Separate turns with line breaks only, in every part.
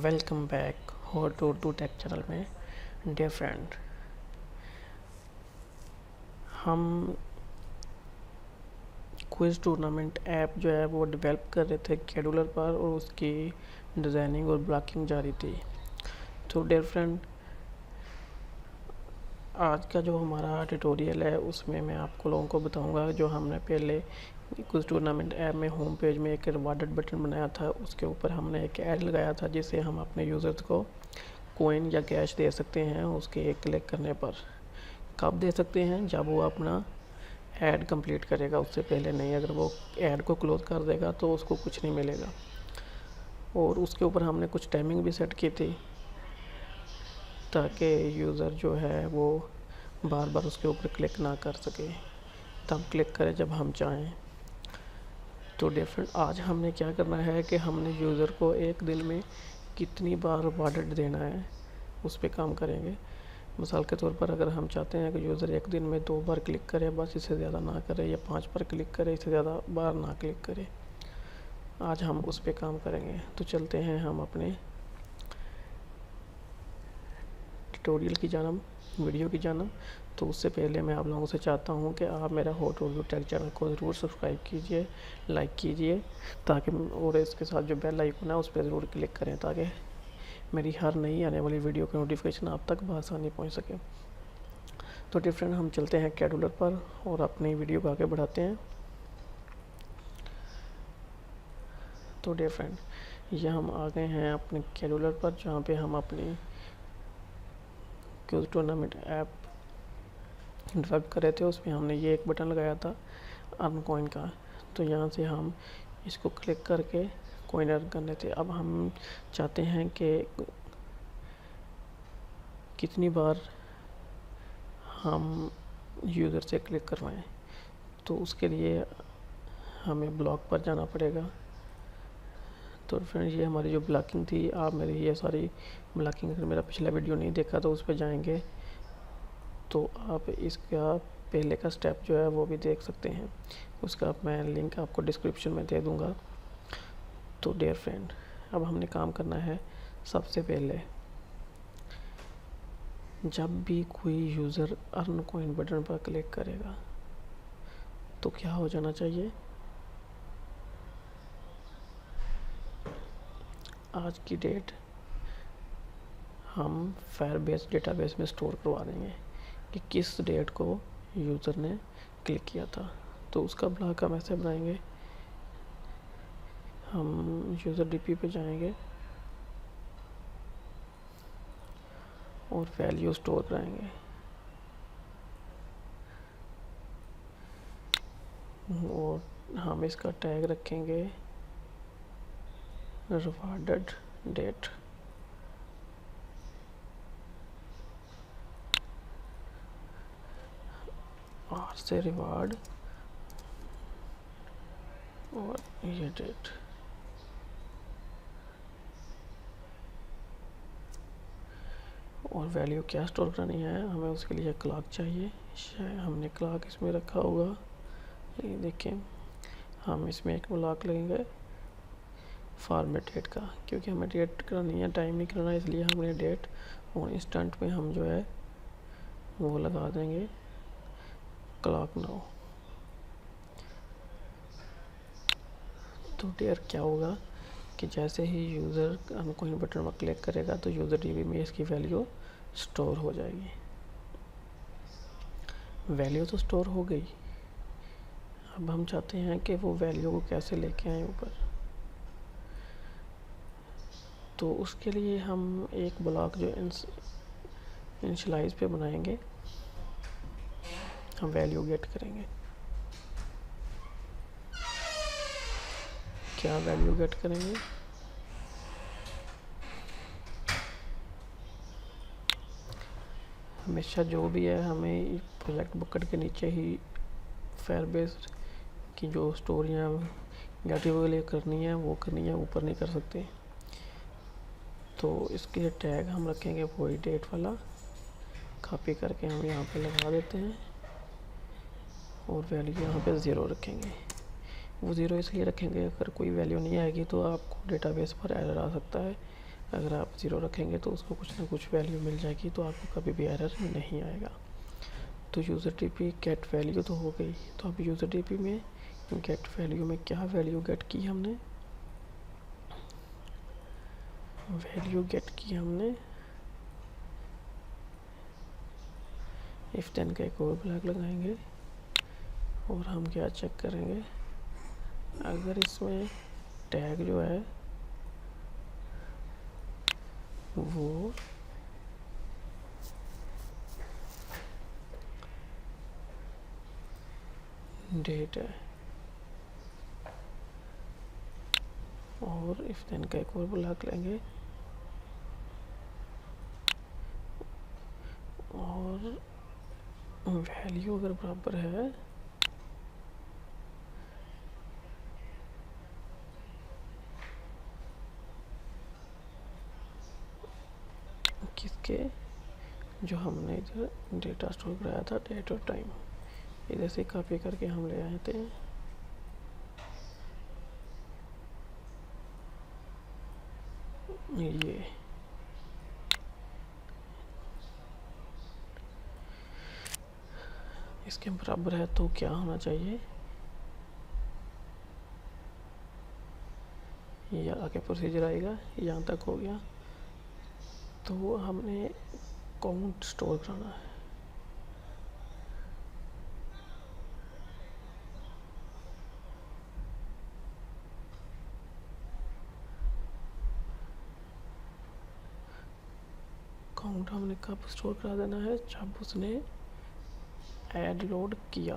Welcome back हो to to take channel में। Dear friend, हम क्विज टूर्नामेंट ऐप जो है वो डेवलप कर रहे थे कैडुलर पर और उसकी डिज़ाइनिंग और ब्लॉकिंग जारी थी। तो डियर फ्रेंड, आज का जो हमारा ट्यूटोरियल है उसमें मैं आपको लोगों को बताऊंगा जो हमने पहले कुछ टूर्नामेंट ऐप में होम पेज में एक रिवार्डेड बटन बनाया था, उसके ऊपर हमने एक ऐड लगाया था जिससे हम अपने यूज़र्स को कोइन या कैश दे सकते हैं। उसके एक क्लिक करने पर कब दे सकते हैं? जब वो अपना ऐड कंप्लीट करेगा, उससे पहले नहीं। अगर वो ऐड को क्लोज कर देगा तो उसको कुछ नहीं मिलेगा। और उसके ऊपर हमने कुछ टाइमिंग भी सेट की थी ताकि यूज़र जो है वो बार बार उसके ऊपर क्लिक ना कर सके, तब क्लिक करें जब हम चाहें। तो डिफरेंट आज हमने क्या करना है कि हमने यूज़र को एक दिन में कितनी बार रिवार्डेड देना है उस पर काम करेंगे। मिसाल के तौर पर अगर हम चाहते हैं कि यूज़र एक दिन में 2 बार क्लिक करे, बस इससे ज़्यादा ना करे, या 5 बार क्लिक करे, इससे ज़्यादा बार ना क्लिक करे, आज हम उस पर काम करेंगे। तो चलते हैं हम अपने ट्यूटोरियल की जानब, वीडियो की जानब। तो उससे पहले मैं आप लोगों से चाहता हूं कि आप मेरा हो टू टेक चैनल को ज़रूर सब्सक्राइब कीजिए, लाइक कीजिए, ताकि और इसके साथ जो बेल आइकन है उस पर ज़रूर क्लिक करें ताकि मेरी हर नई आने वाली वीडियो की नोटिफिकेशन आप तक बआसानी पहुंच सके। तो डिफरेंट हम चलते हैं कैडुलर पर और अपनी वीडियो को आगे बढ़ाते हैं। तो डियर फ्रेंड, ये हम आ गए हैं अपने कैडुलर पर जहाँ पे हम अपनी क्विज टूर्नामेंट ऐप डेवलप कर रहे थे। उसमें हमने ये एक बटन लगाया था अर्न कॉइन का। तो यहाँ से हम इसको क्लिक करके कॉइन अर्न करने थे। अब हम चाहते हैं कि कितनी बार हम यूज़र से क्लिक करवाएं। तो उसके लिए हमें ब्लॉक पर जाना पड़ेगा। तो फ्रेंड, ये हमारी जो ब्लॉकिंग थी, आप मेरी ये सारी ब्लॉकिंग, अगर मेरा पिछला वीडियो नहीं देखा तो उस पर जाएंगे तो आप इसका पहले का स्टेप जो है वो भी देख सकते हैं। उसका मैं लिंक आपको डिस्क्रिप्शन में दे दूंगा। तो डियर फ्रेंड, अब हमने काम करना है। सबसे पहले जब भी कोई यूज़र अर्न कॉइन बटन पर क्लिक करेगा तो क्या हो जाना चाहिए? आज की डेट हम फायरबेस डेटाबेस में स्टोर करवा देंगे कि किस डेट को यूज़र ने क्लिक किया था। तो उसका ब्लॉक हम ऐसे बनाएंगे। हम यूज़र डीपी पे जाएंगे और वैल्यू स्टोर कराएंगे और हम इसका टैग रखेंगे रिवार्डेड डेट। आर से रिवार्ड और ये डेट। और वैल्यू क्या स्टोर करनी है, हमें उसके लिए क्लॉक चाहिए। शायद हमने क्लॉक इसमें रखा होगा, ये देखें। हम इसमें एक ब्लॉक लगेंगे फॉर्मेट डेट का, क्योंकि हमें डेट करनी है, टाइम नहीं करना, इसलिए हमने डेट और इंस्टेंट में हम जो है वो लगा देंगे क्लॉक नाउ। तो डियर, क्या होगा कि जैसे ही यूज़र हम कोई बटन पर क्लिक करेगा तो यूज़र डीबी में इसकी वैल्यू स्टोर हो जाएगी। वैल्यू तो स्टोर हो गई। अब हम चाहते हैं कि वो वैल्यू को कैसे लेके आए ऊपर। तो उसके लिए हम एक ब्लॉक जो इनिशियलाइज पे बनाएंगे, हम वैल्यू गेट करेंगे। क्या वैल्यू गेट करेंगे? हमेशा जो भी है हमें प्रोजेक्ट बुकट के नीचे ही फायरबेस की जो स्टोरियाँ गेटिव करनी है वो करनी है, ऊपर नहीं कर सकते। तो इसके लिए टैग हम रखेंगे वही डेट वाला, कॉपी करके हम यहाँ पे लगा देते हैं और वैल्यू यहाँ पे 0 रखेंगे। वो 0 इसलिए रखेंगे, अगर कोई वैल्यू नहीं आएगी तो आपको डेटाबेस पर एरर आ सकता है। अगर आप 0 रखेंगे तो उसको कुछ ना कुछ वैल्यू मिल जाएगी, तो आपको कभी भी एरर नहीं आएगा। तो यूज़र टीपी गेट वैल्यू तो हो गई। तो अब यूज़र टीपी में गेट वैल्यू में क्या वैल्यू गेट की हमने, वैल्यू गेट की हमने इफ देन का एक और ब्लॉक लगाएंगे और हम क्या चेक करेंगे, अगर इसमें टैग जो है वो डेट है, और इफ देन का एक और ब्लॉक लेंगे और वैल्यू अगर बराबर है किसके, जो हमने इधर डेटा स्टोर कराया था डेट और टाइम, इधर से कॉपी करके हम ले आए थे। ये इसके बराबर है तो क्या होना चाहिए, ये आगे प्रोसीजर आएगा। यहाँ तक हो गया तो हमने काउंट स्टोर कराना है। काउंट हमने कब स्टोर करा देना है, जब उसने ऐड लोड किया,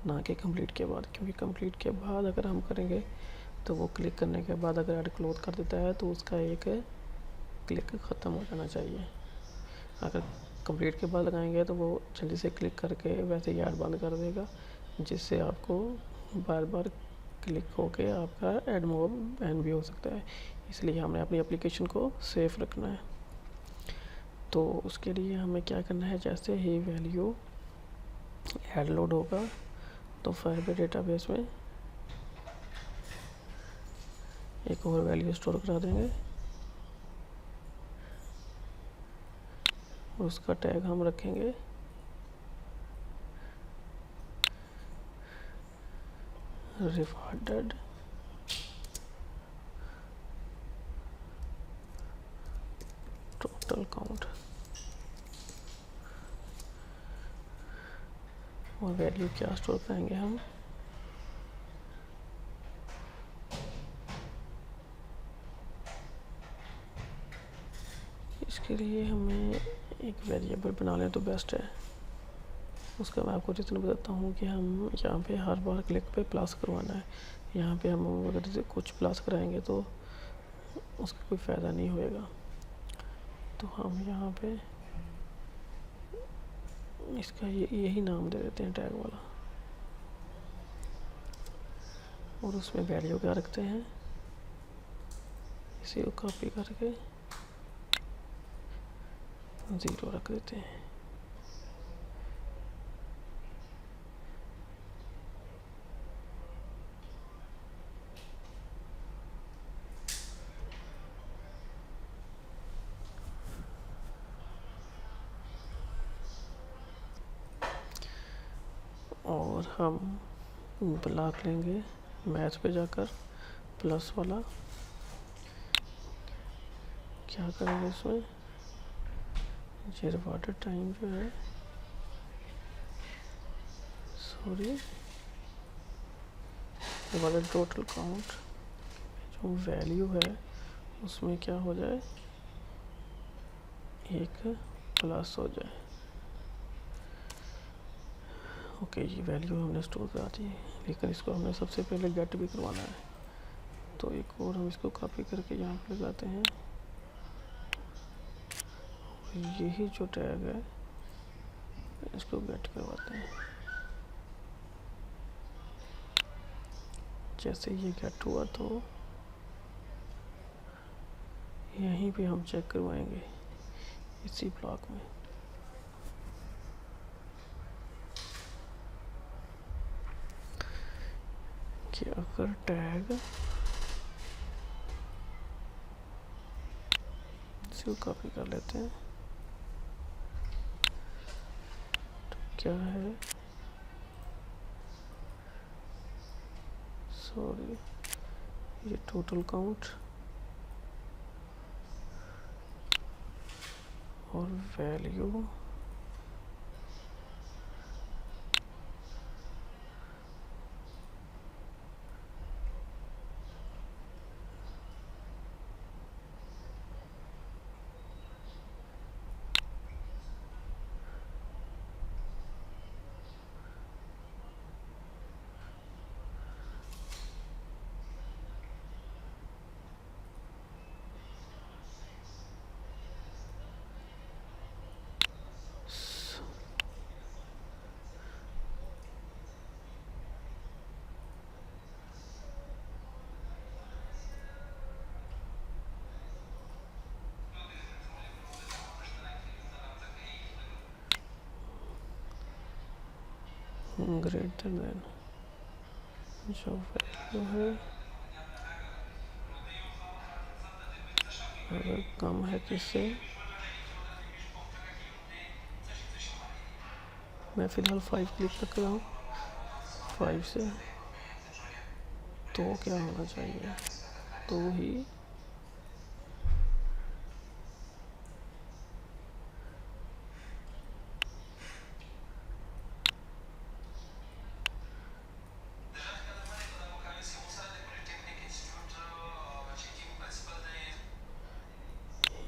ना कि कंप्लीट के बाद, क्योंकि कंप्लीट के बाद अगर हम करेंगे तो वो क्लिक करने के बाद अगर ऐड क्लोज कर देता है तो उसका एक क्लिक ख़त्म हो जाना चाहिए। अगर कंप्लीट के बाद लगाएंगे तो वो जल्दी से क्लिक करके वैसे ही ऐड बंद कर देगा, जिससे आपको बार बार क्लिक होके आपका ऐड मोड बैन भी हो सकता है। इसलिए हमें अपनी एप्लीकेशन को सेफ रखना है। तो उसके लिए हमें क्या करना है, जैसे ही वैल्यू ऐड लोड होगा तो फायरबेस डेटाबेस में एक और वैल्यू स्टोर करा देंगे, उसका टैग हम रखेंगे रिवार्डेड टोटल काउंट, और वैल्यू क्या स्टोर करेंगे हम, इसके लिए हमें एक वेरिएबल बना लें तो बेस्ट है। उसका मैं आपको रीज़न बताता हूँ कि हम यहाँ पे हर बार क्लिक पे प्लस करवाना है। यहाँ पे हम अगर जैसे कुछ प्लस कराएंगे तो उसका कोई फ़ायदा नहीं होएगा। तो हम यहाँ पे इसका यही नाम दे देते हैं टैग वाला, और उसमें वैल्यू क्या रखते हैं, इसी को कॉपी करके 0 रख देते हैं। और हम ब्लॉक लेंगे मैथ पे जाकर प्लस वाला, क्या करेंगे इसमें, ये रिवार्डेड टाइम जो है, सॉरी रिवार्डेड टोटल काउंट जो वैल्यू है उसमें क्या हो जाए, एक प्लस हो जाए। ओके, ये वैल्यू हमने स्टोर करा दी, लेकिन इसको हमें सबसे पहले गेट भी करवाना है। तो एक और हम इसको कॉपी करके यहाँ पे लगाते हैं, यही जो टैग है इसको गेट करवाते हैं। जैसे ये गेट हुआ तो यहीं पे हम चेक करवाएंगे इसी ब्लॉक में। कि अगर टैग इसको कॉपी कर लेते हैं। तो क्या है, सॉरी, ये टोटल काउंट और वैल्यू ग्रेटर देन जो वैल्यू है, अगर कम है किससे, मैं फ़िलहाल 5 क्लिक कर रहा हूँ, 5 से, तो क्या होना चाहिए, तो ही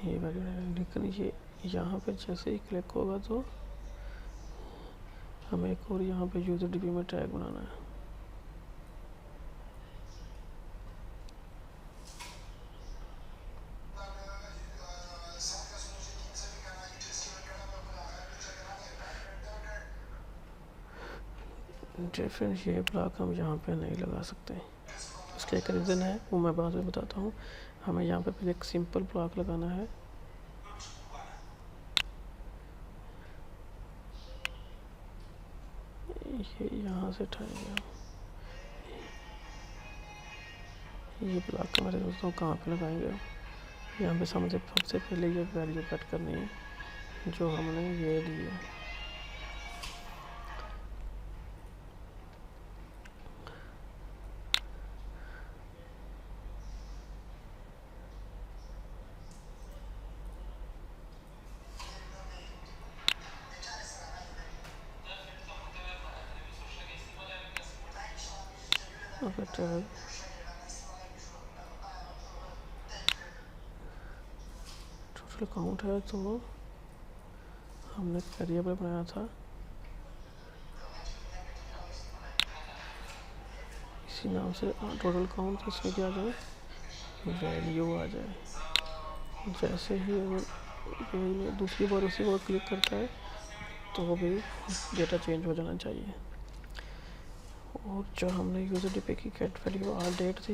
ये वैल्यू, लेकिन ये यहाँ पे जैसे ही क्लिक होगा तो हमें एक और यहाँ पे यूज़र डीपी में टैग बनाना है। डिफरेंट ये ब्लॉक हम यहाँ पे नहीं लगा सकते, इसका एक रीज़न है, वो मैं बाद में बताता हूँ। हमें यहाँ पे पहले एक सिंपल ब्लॉक लगाना है, ये यहाँ से उठाएंगे। ये ब्लॉक हमारे दोस्तों कहाँ पे लगाएंगे, यहाँ पे सबसे पहले ये वैल्यू कट करनी है जो हमने ये ली है। अगर टैग टोटल काउंट है तो हमने वेरिएबल बनाया था, इसी नाम से टोटल काउंट, इसमें क्या आ जाए, वैल्यू आ जाए। जैसे ही अगर दूसरी बार उसी को क्लिक करता है तो भी डेटा चेंज हो जाना चाहिए। और जो हमने यूज़र डीपी की गेट वैल्यू आर डेट थी,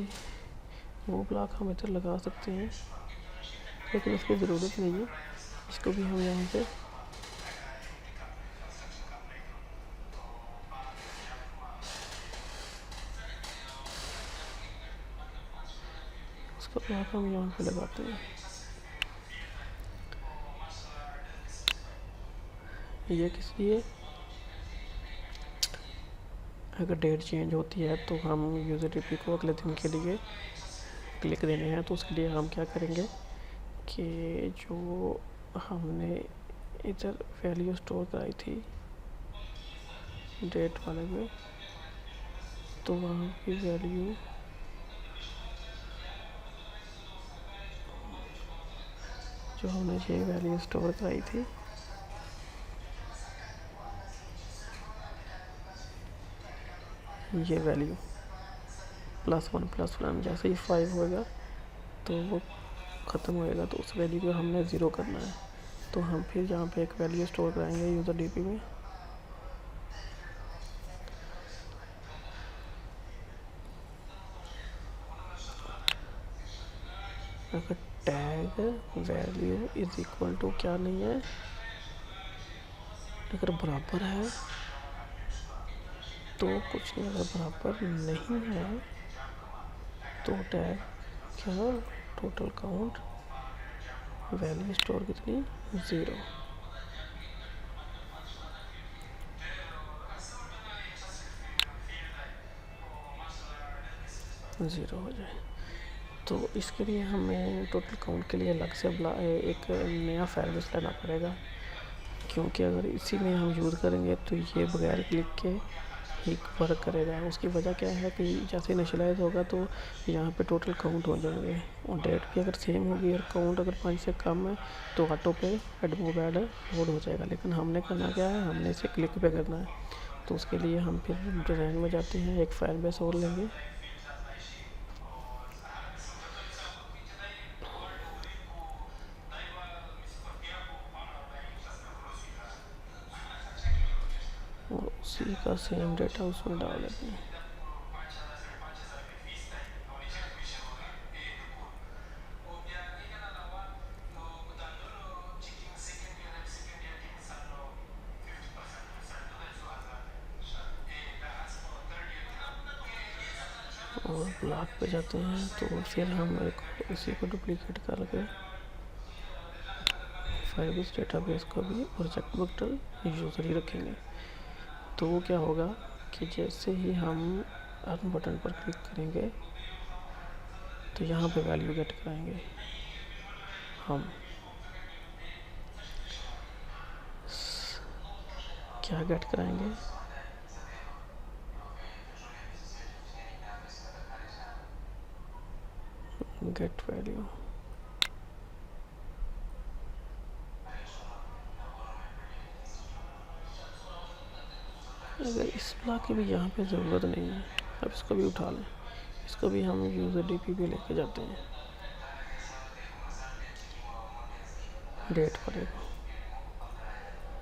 वो ब्लॉक हम इधर लगा सकते हैं, लेकिन उसकी ज़रूरत नहीं है, इसको भी हम यहाँ पे उसका ब्लॉक हम यहाँ पे लगाते हैं। ये किस लिए, अगर डेट चेंज होती है तो हम यूज़र डीपी को अगले दिन के लिए क्लिक देने हैं, तो उसके लिए हम क्या करेंगे कि जो हमने इधर वैल्यू स्टोर कराई थी डेट वाले में, तो वहाँ की वैल्यू जो हमने ये वैल्यू स्टोर कराई थी, ये वैल्यू +1 जैसे ही 5 होएगा तो वो ख़त्म होएगा, तो उस वैल्यू को हमने 0 करना है। तो हम फिर यहाँ पे एक वैल्यू स्टोर कराएंगे यूज़र डीपी में, अगर tag value is equal to क्या नहीं है, अगर बराबर है तो कुछ नहीं, अगर बराबर नहीं है तो टैग क्या, टोटल काउंट वैल्यू स्टोर कितनी 0 हो जाए। तो इसके लिए हमें टोटल काउंट के लिए अलग से एक नया फाइल बेस लेना पड़ेगा, क्योंकि अगर इसी में हम यूज़ करेंगे तो ये बगैर क्लिक के ही वर्क करेगा। उसकी वजह क्या है कि जैसे इनिशियलाइज होगा तो यहाँ पे टोटल काउंट हो जाएंगे, और डेट भी अगर सेम होगी और काउंट अगर 5 से कम है तो ऑटो पे एड मूव ऐड लोड हो जाएगा। लेकिन हमने करना क्या है, हमने इसे क्लिक पे करना है। तो उसके लिए हम फिर डिज़ाइन में जाते हैं, एक फाइल बेस और लेंगे, और उसी का सेम डेटा उसमें डाल देते हैं। और ब्लॉक पे जाते हैं, तो फिर हम इसी को डुप्लीकेट करके फाइलबेस डेटाबेस को भी प्रोजेक्ट वेक्टर यूज़र ही रखेंगे। तो वो क्या होगा कि जैसे ही हम रन बटन पर क्लिक करेंगे तो यहाँ पे वैल्यू गेट कराएंगे हम। क्या गेट कराएंगे, गेट वैल्यू। अगर इस ब्लॉक की भी यहाँ पे ज़रूरत नहीं है, अब इसको भी उठा लें, इसको भी हम यूज़र डीपी पे लेके जाते हैं, डेट पर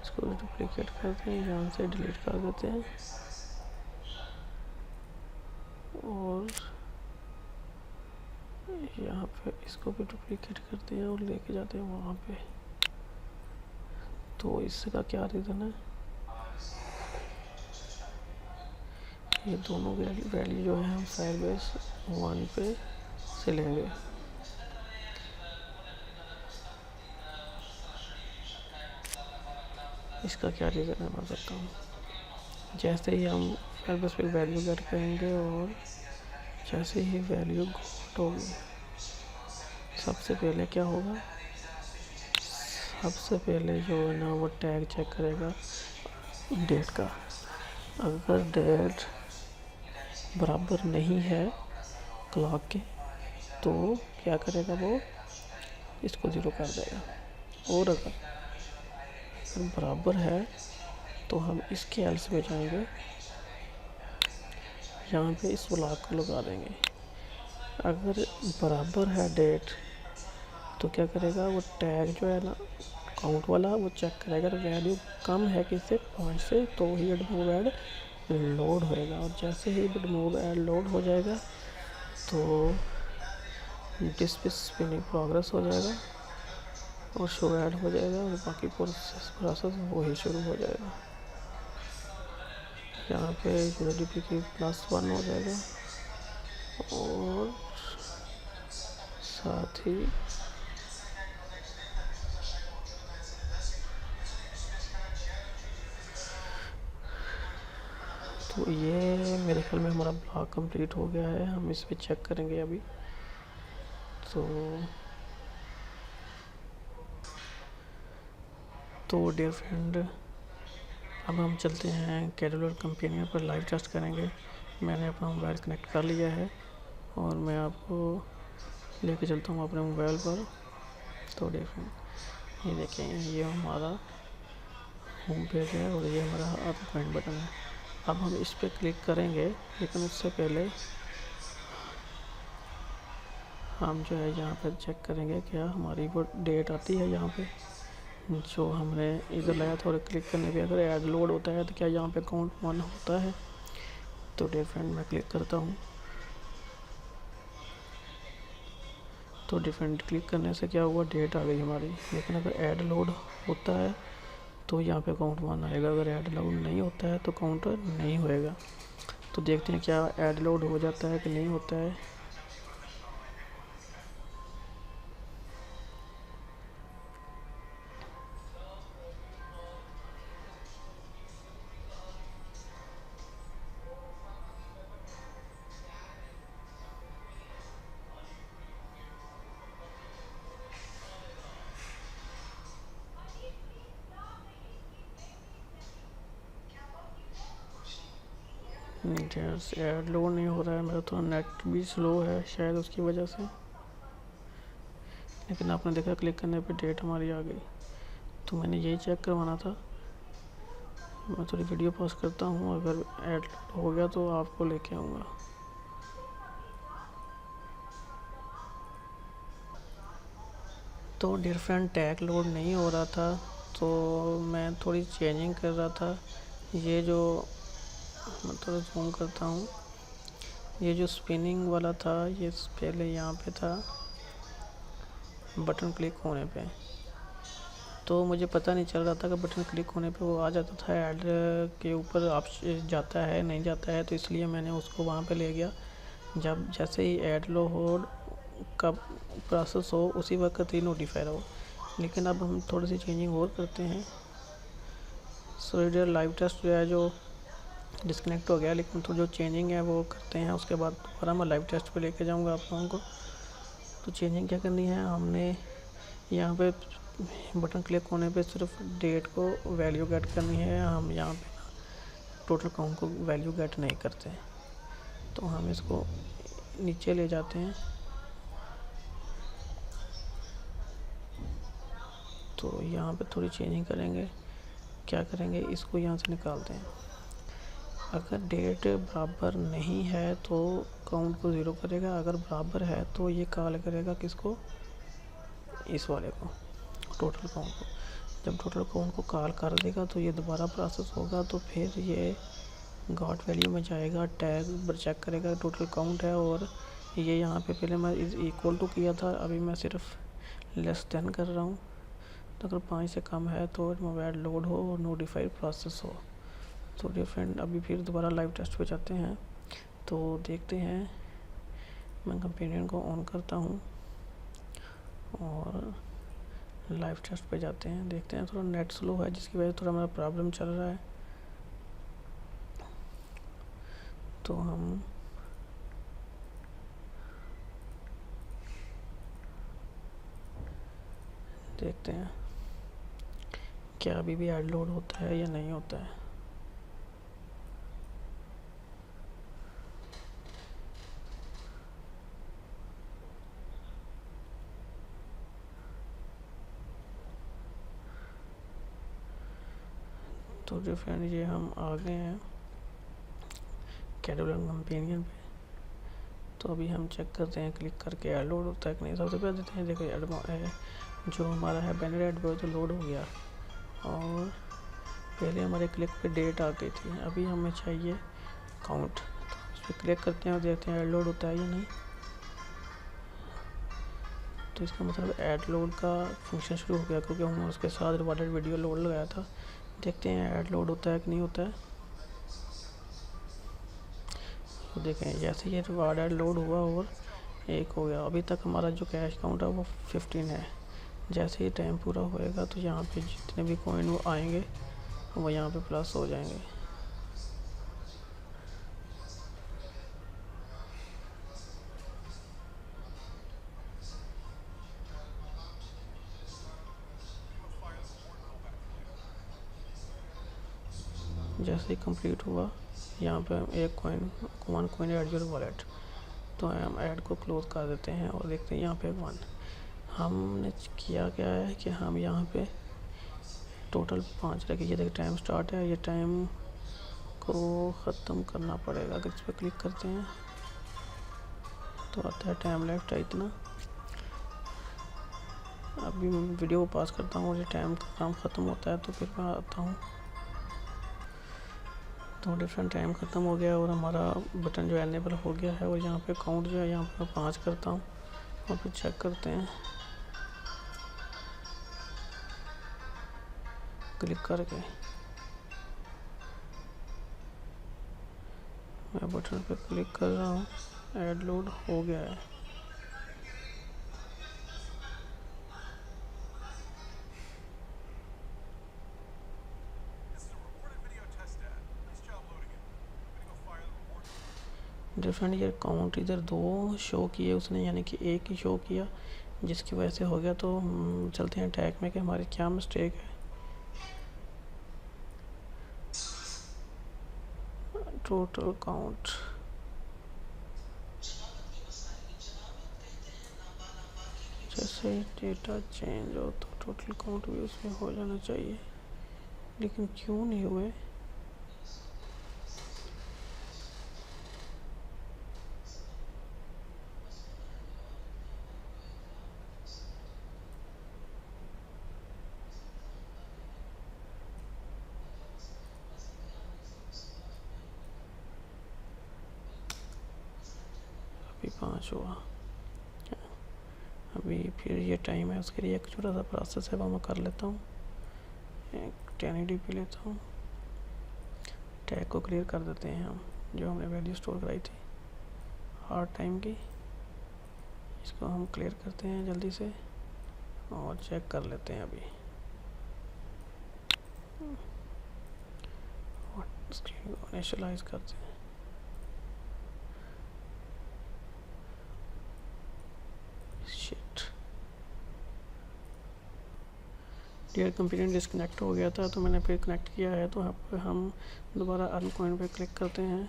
इसको डुप्लीकेट करते हैं, यहाँ से डिलीट कर देते हैं और यहाँ पे इसको भी डुप्लीकेट करते हैं और लेके जाते हैं वहाँ पे। तो इसका क्या रीज़न है, ये दोनों वैल्यू जो है हम फाइलबेस 1 पे से लेंगे। इसका क्या रीज़न है मैं बताता हूँ। जैसे ही हम फाइलबेस पे वैल्यू गेट करेंगे और जैसे ही वैल्यू गोट होगी, सबसे पहले क्या होगा, सबसे पहले जो है ना वो टैग चेक करेगा डेट का। अगर डेट बराबर नहीं है क्लॉक के तो क्या करेगा, वो इसको 0 कर देगा। और अगर बराबर है तो हम इसके एल्स में जाएंगे, यहाँ पे इस ब्लॉक को लगा देंगे। अगर बराबर है डेट तो क्या करेगा, वो टैग जो है ना काउंट वाला वो चेक करेगा, वैल्यू कम है किससे 5 से, तो ही एड मूव ऐड लोड होएगा। और जैसे ही एड मूव ऐड लोड हो जाएगा तो डिस्प्ले स्पिनिंग प्रोग्रेस हो जाएगा और शो ऐड हो जाएगा और बाकी प्रोसेस वही शुरू हो जाएगा। यहाँ पे यूडीपी की +1 हो जाएगा और साथ ही तो ये मेरे ख्याल में हमारा ब्लॉक कंप्लीट हो गया है। हम इस पे चेक करेंगे अभी। तो डियर फ्रेंड, अब हम चलते हैं कैडुलर कंपेनियन पर लाइव टेस्ट करेंगे। मैंने अपना मोबाइल कनेक्ट कर लिया है और मैं आपको लेके चलता हूँ अपने मोबाइल पर। तो डियर फ्रेंड, ये देखें, ये हमारा होम पेज है और ये हमारा अपॉइंट बटन है। अब हम इस पर क्लिक करेंगे, लेकिन उससे पहले हम जो है यहाँ पर चेक करेंगे क्या हमारी वो डेट आती है यहाँ पे जो हमने इधर लाया था। और क्लिक करने पे अगर ऐड लोड होता है तो क्या यहाँ पे काउंट 1 होता है। तो डियर फ्रेंड, मैं क्लिक करता हूँ। तो डिफरेंट क्लिक करने से क्या हुआ, डेट आ गई हमारी। लेकिन अगर ऐड लोड होता है तो यहाँ पे काउंट 1 आएगा, अगर ऐड लोड नहीं होता है तो काउंट नहीं होएगा। तो देखते हैं क्या ऐड लोड हो जाता है कि नहीं होता है। जैसे ऐड लोड नहीं हो रहा है, मेरा थोड़ा नेट भी स्लो है शायद उसकी वजह से। लेकिन आपने देखा क्लिक करने पे डेट हमारी आ गई, तो मैंने यही चेक करवाना था। मैं थोड़ी वीडियो पॉज करता हूँ, अगर ऐड हो गया तो आपको लेके आऊँगा। तो डिफरेंट टैग लोड नहीं हो रहा था, तो मैं थोड़ी चेंजिंग कर रहा था। ये जो मैं थोड़ा जूम करता हूँ, ये जो स्पिनिंग वाला था ये पहले यहाँ पे था बटन क्लिक होने पे, तो मुझे पता नहीं चल रहा था कि बटन क्लिक होने पे वो आ जाता था ऐड के ऊपर आप जाता है नहीं जाता है, तो इसलिए मैंने उसको वहाँ पे ले गया। जब जैसे ही ऐड लोड का प्रोसेस हो उसी वक्त ही नोटिफायर हो। लेकिन अब हम थोड़ी सी चेंजिंग और करते हैं। सो इधर लाइव टेस्ट जो है जो डिस्कनेक्ट हो गया, लेकिन तो जो चेंजिंग है वो करते हैं, उसके बाद दोबारा मैं लाइव टेस्ट पे लेके जाऊंगा आप लोगों को। तो चेंजिंग क्या करनी है, हमने यहाँ पे बटन क्लिक होने पे सिर्फ डेट को वैल्यू गेट करनी है। हम यहाँ पे टोटल काउंट को वैल्यू गेट नहीं करते, तो हम इसको नीचे ले जाते हैं। तो यहाँ पे थोड़ी चेंजिंग करेंगे। क्या करेंगे, इसको यहाँ से निकालते हैं। अगर डेट बराबर नहीं है तो काउंट को ज़ीरो करेगा, अगर बराबर है तो ये कॉल करेगा किसको, इस वाले को, टोटल काउंट को। जब टोटल काउंट को कॉल कर देगा तो ये दोबारा प्रोसेस होगा, तो फिर ये गॉट वैल्यू में जाएगा, टैग चेक करेगा टोटल काउंट है। और ये यहाँ पे पहले मैं इज इक्वल टू किया था, अभी मैं सिर्फ लेस देन कर रहा हूँ। तो अगर 5 से कम है तो मोबाइल लोड हो और नोटिफाइड प्रोसेस हो। तो डियर फ्रेंड, अभी फिर दोबारा लाइव टेस्ट पे जाते हैं, तो देखते हैं। मैं कंपेनियन को ऑन करता हूँ और लाइव टेस्ट पे जाते हैं, देखते हैं। थोड़ा नेट स्लो है जिसकी वजह से थोड़ा मेरा प्रॉब्लम चल रहा है, तो हम देखते हैं क्या अभी भी ऐड लोड होता है या नहीं होता है। तो जो फ्रेंड, ये हम आ गए हैं कैटलॉग कंपेनियन पे। तो अभी हम चेक करते हैं क्लिक करके ऐड लोड होता है कि नहीं। सबसे पहले देते हैं, देखो ऐड जो हमारा है बैनर ऐड वो तो लोड हो गया, और पहले हमारे क्लिक पे डेट आ गई थी। अभी हमें चाहिए काउंट, तो इस पर क्लिक करते हैं और देखते हैं ऐड लोड होता है या नहीं। तो इसका मतलब ऐड लोड का फंक्शन शुरू हो गया, क्योंकि हमने उसके साथ रिवार्डेड वीडियो लोड लगाया था। देखते हैं ऐड लोड होता है कि नहीं होता है। तो देखें जैसे ये रिवार्डेड लोड हुआ और 1 हो गया। अभी तक हमारा जो कैश काउंट है वो 15 है। जैसे ही टाइम पूरा होएगा तो यहाँ पे जितने भी कॉइन वो आएंगे वो यहाँ पे प्लस हो जाएंगे। जैसे ही कंप्लीट हुआ यहाँ पे एक coin 1 coin add your wallet, तो हम ऐड को क्लोज कर देते हैं और देखते हैं यहाँ पे 1। हमने किया क्या है कि हम यहाँ पे टोटल 5 रखे। ये देखिए टाइम स्टार्ट है, ये टाइम को ख़त्म करना पड़ेगा। अगर इस पर क्लिक करते हैं तो आता है टाइम लेफ्ट है इतना। अभी मैं वीडियो को पास करता हूँ और ये टाइम का काम ख़त्म होता है तो फिर मैं आता हूँ। तो डिफरेंट टाइम ख़त्म हो गया और हमारा बटन जो एनेबल हो गया है। और यहाँ पे काउंट जो है यहाँ पे मैं 5 करता हूँ और फिर चेक करते हैं क्लिक करके। मैं बटन पे क्लिक कर रहा हूँ, ऐड लोड हो गया है। डिफरेंट ये काउंट इधर 2 शो किए उसने, यानी कि 1 ही शो किया, जिसकी वजह से हो गया। तो चलते हैं टैग में कि हमारी क्या मिस्टेक है। टोटल काउंट, जैसे ही डेटा चेंज हो तो टोटल काउंट भी उसमें हो जाना चाहिए, लेकिन क्यों नहीं हुए। अभी 5 हुआ। अभी फिर ये टाइम है, उसके लिए एक छोटा सा प्रोसेस है वो मैं कर लेता हूँ। एक 1080 पे लेता हूँ, टैग को क्लियर कर देते हैं हम, जो हमने वैल्यू स्टोर कराई थी हार्ड टाइम की, इसको हम क्लियर करते हैं जल्दी से और चेक कर लेते हैं अभी। और स्क्रीन को इनिशियलाइज करते हैं। शिट, डियर कंप्यूटर डिस्कनेक्ट हो गया था, तो मैंने फिर कनेक्ट किया है, तो यहाँ पर हम दोबारा अर्न कॉइन पे क्लिक करते हैं।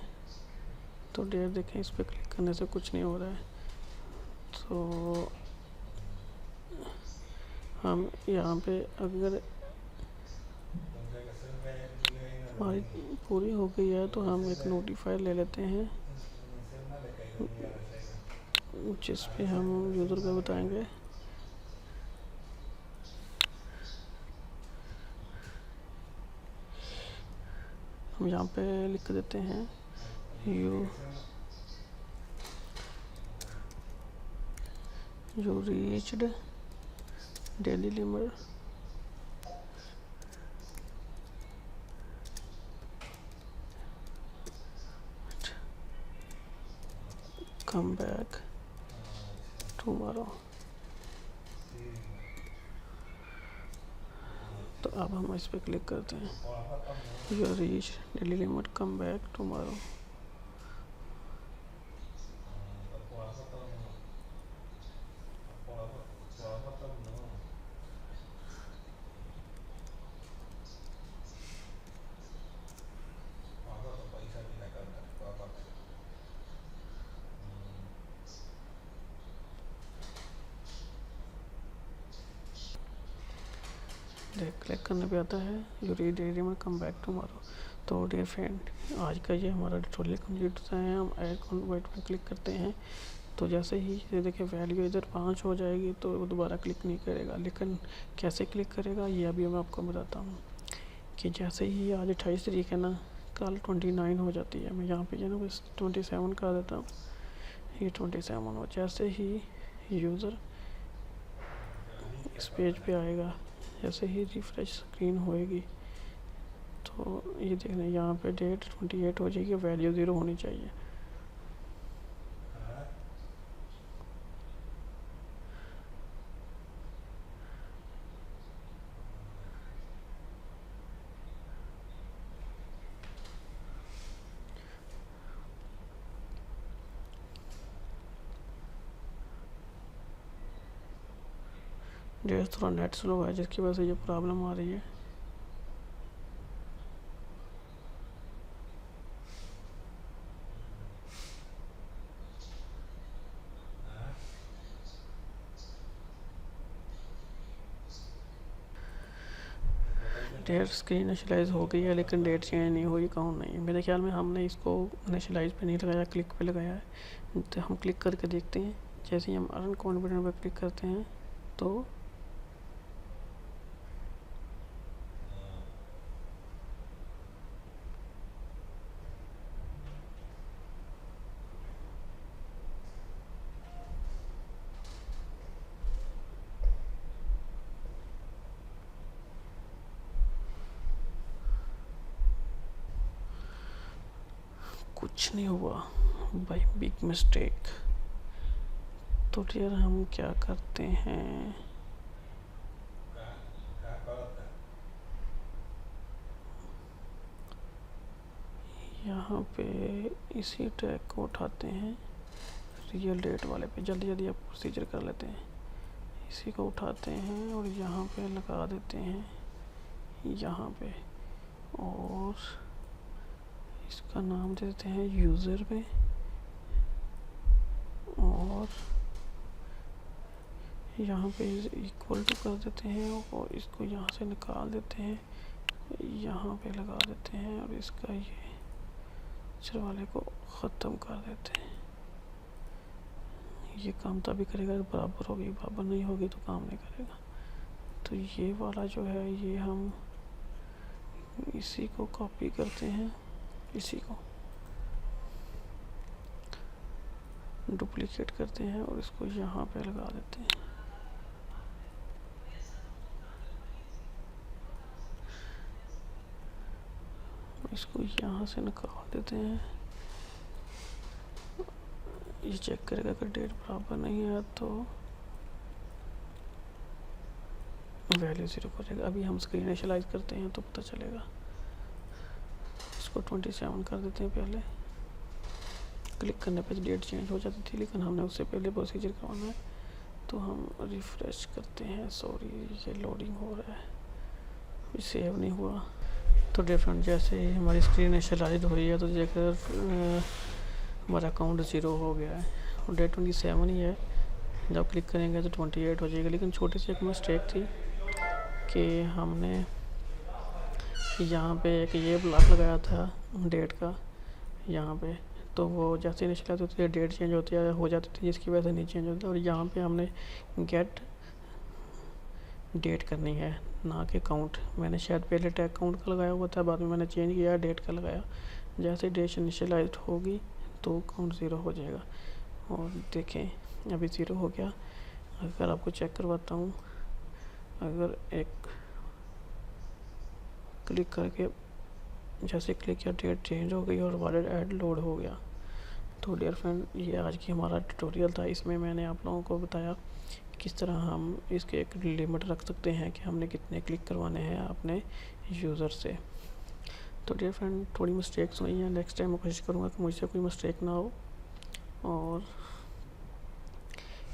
तो डियर देखें, इस पर क्लिक करने से कुछ नहीं हो रहा है, तो हम यहाँ पे अगर हमारी पूरी हो गई है तो हम एक नोटिफायर ले लेते हैं, जिस पे हम यूज़र को बताएंगे। हम यहाँ पे लिख देते हैं you reached daily limit come back tomorrow. तो अब हम इस पर क्लिक करते हैं, you reach daily limit come back tomorrow. Click करने पे आता है यू रीड डेली में कम बैक टुमारो। तो डियर फ्रेंड, आज का ये हमारा ट्यूटोरियल कंप्लीट होता है। हम ऐड कन्वर्ट में क्लिक करते हैं, तो जैसे ही ये देखिए वैल्यू इधर 5 हो जाएगी तो वो दोबारा क्लिक नहीं करेगा, लेकिन कैसे क्लिक करेगा ये अभी मैं आपको बताता हूँ। कि जैसे ही आज 28 तारीख है ना, कल 29 हो जाती है। मैं यहाँ पे जो ना बस 27 कर देता हूँ, ये 27 हो। जैसे ही यूज़र इस पेज पे आएगा, जैसे ही रिफ्रेश स्क्रीन होएगी, तो ये देखना यहाँ पे डेट 28 हो जाएगी, वैल्यू 0 होनी चाहिए। डेट थोड़ा नेट स्लो है, जिसकी वजह से ये प्रॉब्लम आ रही है। डेट स्क्रीन इनिशियलाइज हो गई है, लेकिन डेट चेंज नहीं हुई, काउंट नहीं है। मेरे ख्याल में हमने इसको इनिशियलाइज पे नहीं लगाया, क्लिक पे लगाया है। तो हम क्लिक करके देखते हैं। जैसे ही हम अर्न कॉन्फिडेंट पे क्लिक करते हैं तो कुछ नहीं हुआ बाय बिग मिस्टेक। तो यार हम क्या करते हैं, यहाँ पे इसी टैग को उठाते हैं, रियल डेट वाले पे जल्दी जल्दी आप प्रोसीजर कर लेते हैं। इसी को उठाते हैं और यहाँ पे लगा देते हैं, यहाँ पे, और इसका नाम देते हैं यूज़र में और यहाँ पे इक्वल टू कर देते हैं और इसको यहाँ से निकाल देते हैं, यहाँ पे लगा देते हैं और इसका ये अक्षर वाले को ख़त्म कर देते हैं। ये काम तभी करेगा बराबर होगी, बराबर नहीं होगी तो काम नहीं करेगा। तो ये वाला जो है ये हम इसी को कॉपी करते हैं, इसी को डुप्लीकेट करते हैं और इसको यहाँ पे लगा देते हैं। इसको यहाँ से निकाल देते हैं। ये चेक करेगा कि डेट बराबर नहीं है तो वैल्यू 0 करेगा। अभी हम स्क्रीन इनिशियलाइज करते हैं तो पता चलेगा। इसको 27 कर देते हैं। पहले क्लिक करने पे डेट चेंज हो जाती थी, लेकिन हमने उससे पहले प्रोसीजर करवाना है तो हम रिफ़्रेश करते हैं। सॉरी, ये लोडिंग हो रहा है, अभी सेव नहीं हुआ। तो डिफरेंट जैसे ही हमारी स्क्रीन इनिशियलाइज हुई है तो देखकर हमारा अकाउंट 0 हो गया है और डेट 27 ही है। जब क्लिक करेंगे तो 28 हो जाएगा। लेकिन छोटी सी एक मिस्टेक थी कि हमने यहाँ पे एक ये ब्लॉक लगाया था डेट का यहाँ पे, तो वो जैसे इनिशियलाइज होती है डेट चेंज होती है हो जाती थी, जिसकी वजह से नहीं चेंज होता। और यहाँ पे हमने गेट डेट करनी है, ना कि काउंट। मैंने शायद पहले टैग काउंट का लगाया हुआ था, बाद में मैंने चेंज किया डेट का लगाया। जैसे डेट इनिशियलाइज होगी तो काउंट 0 हो जाएगा। और देखें अभी 0 हो गया। अगर आपको चेक करवाता हूँ, अगर एक क्लिक करके जैसे क्लिक किया डेट चेंज हो गई और वॉलेट ऐड लोड हो गया। तो डियर फ्रेंड, ये आज की हमारा ट्यूटोरियल था। इसमें मैंने आप लोगों को बताया किस तरह हम इसके एक लिमिट रख सकते हैं कि हमने कितने क्लिक करवाने हैं अपने यूज़र से। तो डियर फ्रेंड, थोड़ी मिस्टेक्स हुई हैं, नेक्स्ट टाइम मैं कोशिश करूँगा कि मुझसे कोई मिस्टेक ना हो। और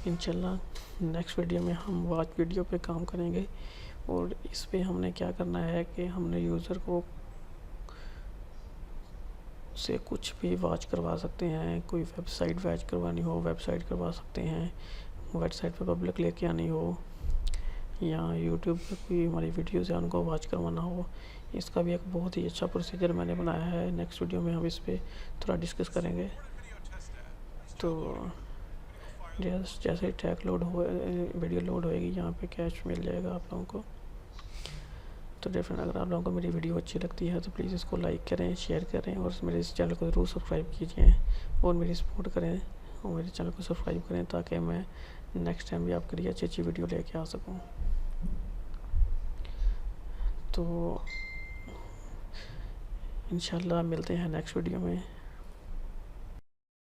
इंशाल्लाह नेक्स्ट वीडियो में हम वॉच वीडियो पे काम करेंगे। और इस पे हमने क्या करना है कि हमने यूज़र को से कुछ भी वॉच करवा सकते हैं। कोई वेबसाइट वॉच करवानी हो, वेबसाइट करवा सकते हैं। वेबसाइट पे पब्लिक लेके आनी हो या यूट्यूब पे कोई हमारी वीडियोज़ है उनको वॉच करवाना हो, इसका भी एक बहुत ही अच्छा प्रोसीजर मैंने बनाया है। नेक्स्ट वीडियो में हम इस पे थोड़ा डिस्कस करेंगे। तो जैसे टैग लोड हो, वीडियो लोड होएगी, यहाँ पे कैश मिल जाएगा आप लोगों को। तो डिफरेंट, अगर आप लोगों को मेरी वीडियो अच्छी लगती है तो प्लीज़ इसको लाइक करें, शेयर करें और मेरे इस चैनल को ज़रूर सब्सक्राइब कीजिए और मेरी सपोर्ट करें और मेरे चैनल को सब्सक्राइब करें ताकि मैं नेक्स्ट टाइम भी आपके लिए अच्छी अच्छी वीडियो लेके आ सकूं। तो इंशाल्लाह मिलते हैं नेक्स्ट वीडियो में।